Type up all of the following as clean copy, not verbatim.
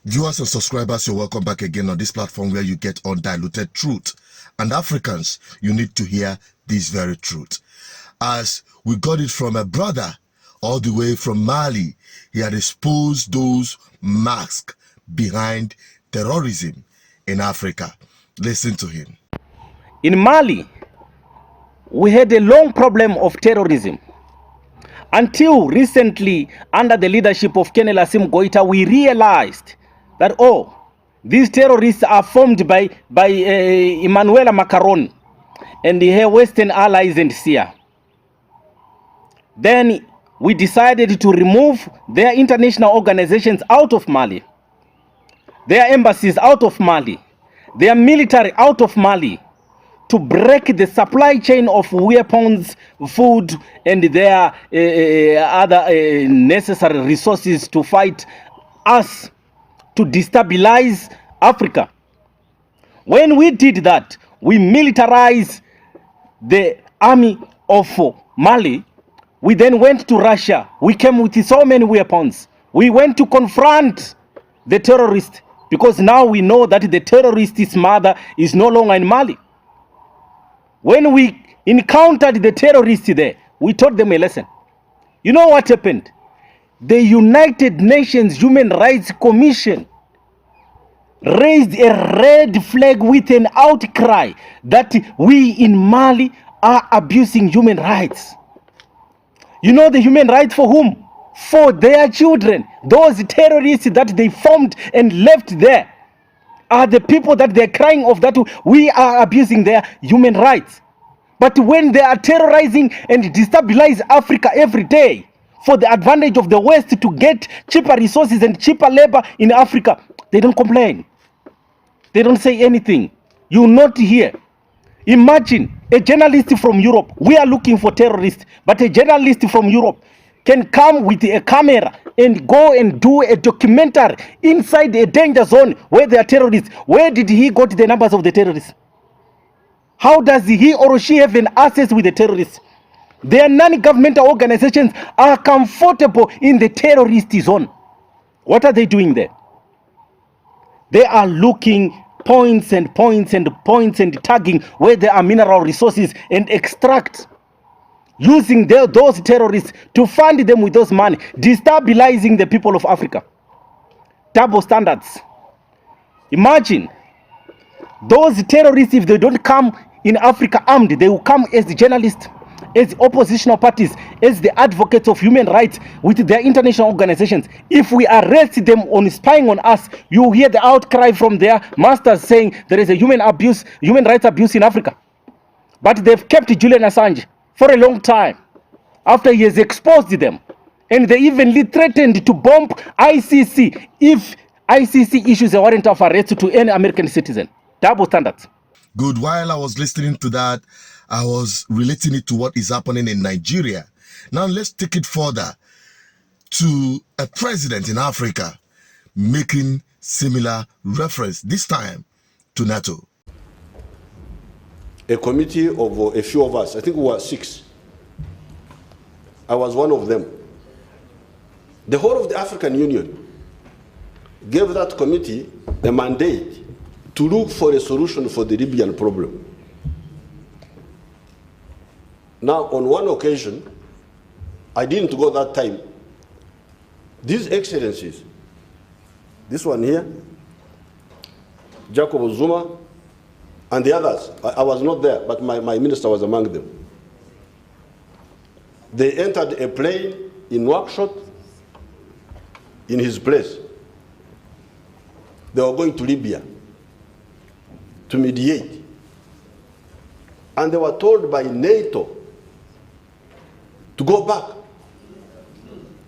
Viewers and subscribers, you're welcome back again on this platform where you get undiluted truth. And Africans, you need to hear this very truth. As we got it from a brother all the way from Mali, he had exposed those masks behind terrorism in Africa. Listen to him. In Mali, we had a long problem of terrorism. Until recently, under the leadership of Colonel Assimi Goïta, we realized that, oh, these terrorists are formed by Emmanuel Macron and her Western allies and SIA. Then we decided to remove their international organizations out of Mali, their embassies out of Mali, their military out of Mali, to break the supply chain of weapons, food, and their other necessary resources to fight us, to destabilize Africa. When we did that, we militarized the army of Mali. We then went to Russia. We came with so many weapons. We went to confront the terrorist, because now we know that the terrorist's mother is no longer in Mali. When we encountered the terrorists there, we taught them a lesson. You know what happened? The United Nations Human Rights Commission raised a red flag with an outcry that we in Mali are abusing human rights. You know the human rights for whom? For their children. Those terrorists that they formed and left there are the people that they're crying of, that we are abusing their human rights. But when they are terrorizing and destabilize Africa every day for the advantage of the West to get cheaper resources and cheaper labor in Africa, they don't complain. They don't say anything. You will not hear. Imagine a journalist from Europe. We are looking for terrorists, but a journalist from Europe can come with a camera and go and do a documentary inside a danger zone where there are terrorists. Where did he got the numbers of the terrorists? How does he or she have an access with the terrorists? Their non-governmental organizations are comfortable in the terrorist zone. What are they doing there? They are looking points and points and points and tagging where there are mineral resources and extract, using those terrorists to fund them with those money, destabilizing the people of Africa. Double standards. Imagine those terrorists, if they don't come in Africa armed, they will come as the journalists, as oppositional parties, as the advocates of human rights with their international organizations. If we arrest them on spying on us, you hear the outcry from their masters saying there is a human rights abuse in Africa. But they've kept Julian Assange for a long time after he has exposed them. And they even threatened to bomb ICC if ICC issues a warrant of arrest to any American citizen. Double standards. Good. While I was listening to that, I was relating it to what is happening in Nigeria. Now let's take it further to a president in Africa making similar reference, this time to NATO. A committee of a few of us, I think we were 6. I was one of them. The whole of the African Union gave that committee a mandate to look for a solution for the Libyan problem. Now, on one occasion, I didn't go that time. These excellencies, this one here, Jacob Zuma, and the others, I was not there, but my minister was among them. They entered a plane in Nouakchott in his place. They were going to Libya to mediate. And they were told by NATO to go back.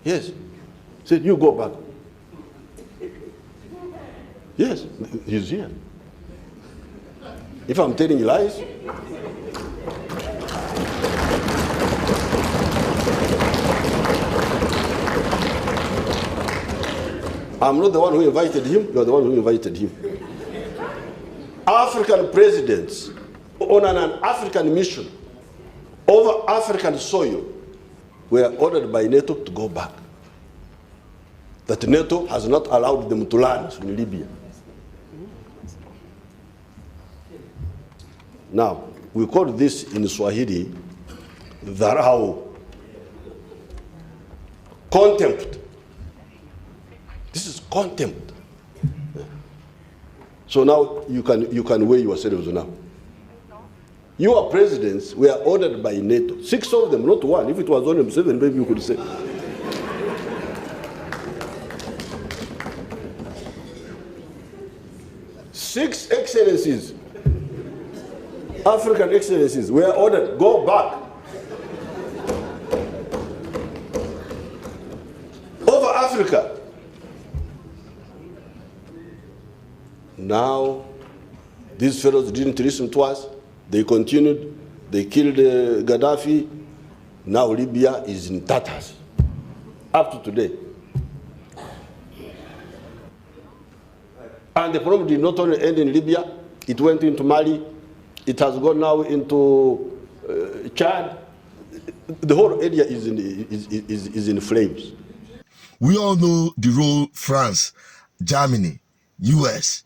Yes. Said, you go back. Yes, he's here. If I'm telling you lies, I'm not the one who invited him, you're the one who invited him. African presidents on an African mission over African soil were ordered by NATO to go back. that NATO has not allowed them to land in Libya. Now, we call this in Swahili, dharau, contempt. This is contempt. So now you can weigh yourselves now. Your presidents were ordered by NATO. 6 of them, not one. If it was only 7, maybe you could say. Six excellencies, African excellencies, were ordered, go back. Over Africa. Now, these fellows didn't listen to us. They continued. They killed Gaddafi. Now Libya is in tatters. Up to today. And the problem did not only end in Libya. It went into Mali. It has gone now into Chad. The whole area is in flames. We all know the role France, Germany, US,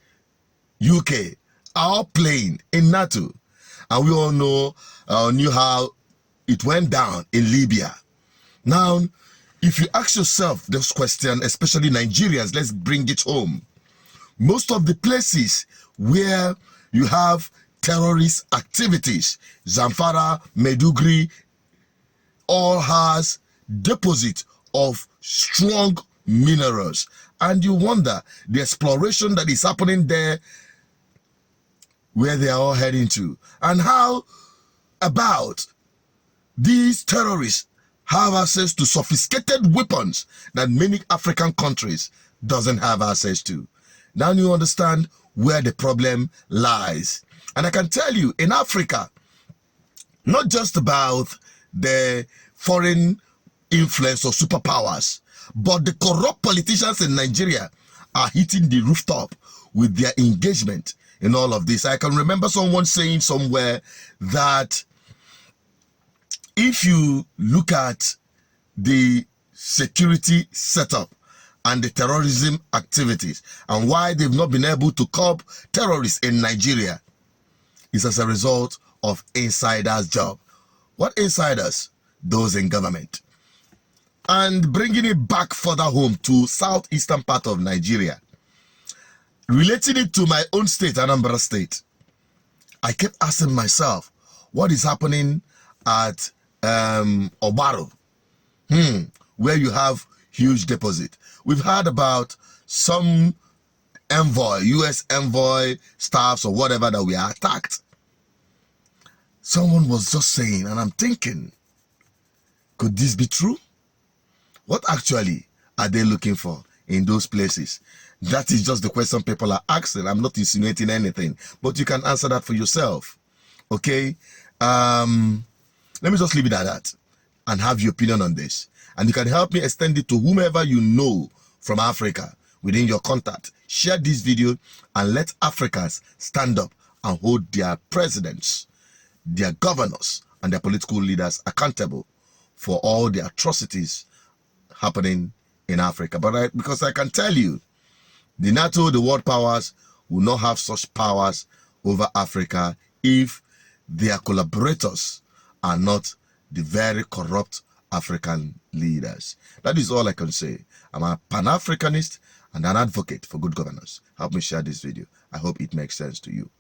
UK are all playing in NATO. And we all knew how it went down in Libya. Now, if you ask yourself this question, especially Nigerians, let's bring it home. Most of the places where you have terrorist activities, Zamfara, Maiduguri, all has deposit of strong minerals. And you wonder the exploration that is happening there, where they are all heading to. And how about these terrorists have access to sophisticated weapons that many African countries doesn't have access to. Now you understand where the problem lies. And I can tell you, in Africa, not just about the foreign influence or superpowers, but the corrupt politicians in Nigeria are hitting the rooftop with their engagement in all of this. I can remember someone saying somewhere that if you look at the security setup and the terrorism activities and why they've not been able to curb terrorists in Nigeria, is as a result of insiders' job. What insiders? Those in government. And bringing it back further home to southeastern part of Nigeria, relating it to my own state, Anambra State, I kept asking myself, what is happening at Obaro, where you have huge deposit? We've heard about some envoy, US envoy staffs or whatever that we are attacked. Someone was just saying, and I'm thinking, could this be true? What actually are they looking for in those places? That is just the question people are asking. I'm not insinuating anything, but you can answer that for yourself. Okay? Let me just leave it at that and have your opinion on this. And you can help me extend it to whomever you know from Africa within your contact. Share this video and let Africans stand up and hold their presidents, their governors, and their political leaders accountable for all the atrocities happening in Africa. But because I can tell you, the NATO, the world powers, will not have such powers over Africa if their collaborators are not the very corrupt African leaders. That is all I can say. I'm a Pan-Africanist and an advocate for good governance. Help me share this video. I hope it makes sense to you.